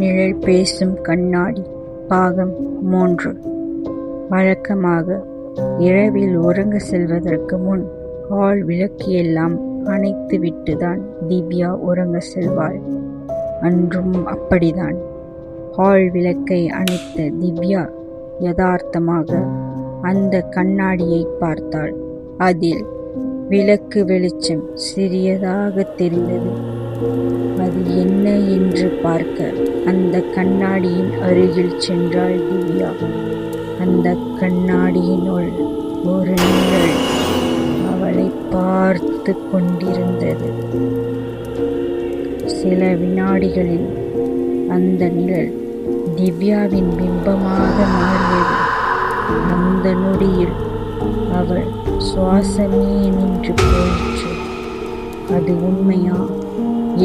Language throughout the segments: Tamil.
நிழல் பேசும் கண்ணாடி. பாகம் 3. வழக்கமாக இரவில் உறங்க செல்வதற்கு முன் ஹால் விளக்கையெல்லாம் அணைத்து விட்டுதான் திவ்யா உறங்க செல்வாள். அன்றும் அப்படிதான். ஹால் விளக்கை அணைத்த திவ்யா யதார்த்தமாக அந்த கண்ணாடியை பார்த்தாள். அதில் விளக்கு வெளிச்சம் சிறியதாக தெரிந்தது. அது என்ன என்று பார்க்க அந்த கண்ணாடியின் அருகில் சென்றாள் திவ்யா. அந்த கண்ணாடியினுள் ஒரு நிழல் அவளை பார்த்து கொண்டிருந்தது. சில வினாடிகளில் அந்த நிழல் திவ்யாவின் பிம்பமாக மாறியது. அந்த நொடியில் அவள் சுவாசமே நின்று போயிற்று. அது உண்மையா,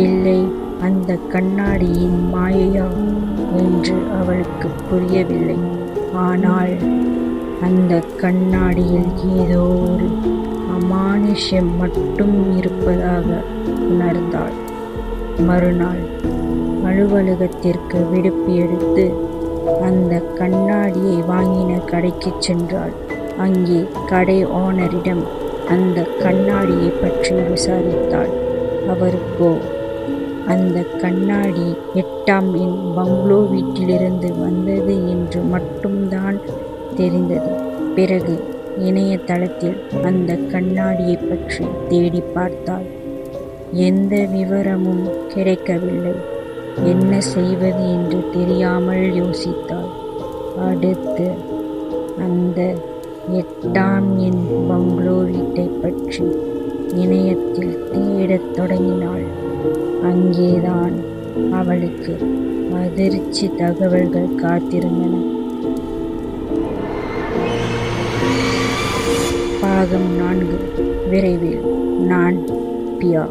இல்லை அந்த கண்ணாடியின் மாயையா என்று அவளுக்கு புரியவில்லை. ஆனால் அந்த கண்ணாடியில் ஏதோ ஒரு அமானுஷ்யம் மட்டும் இருப்பதாக உணர்ந்தாள். மறுநாள் அலுவலகத்திற்கு விடுப்பு எடுத்து அந்த கண்ணாடியை வாங்கின கடைக்கு சென்றாள். அங்கே கடை ஓனரிடம் அந்த கண்ணாடியை பற்றி விசாரித்தாள். அவருக்கோ அந்த கண்ணாடி 8ஆம் எண் பங்களோ வீட்டிலிருந்து வந்தது என்று மட்டும்தான் தெரிந்தது. பிறகு இணையதளத்தில் அந்த கண்ணாடியை பற்றி தேடி பார்த்தாள். எந்த விவரமும் கிடைக்கவில்லை. என்ன செய்வது என்று தெரியாமல் யோசித்தாள். அடுத்து அந்த 8ஆம் எண் பங்களோ வீட்டை பற்றி இணையத்தில் தேடத் தொடங்கினாள். அங்கேதான் அவளுக்கு அதிர்ச்சி தகவல்கள் காத்திருந்தன. பாகம் 4 விரைவில். நான் பியா.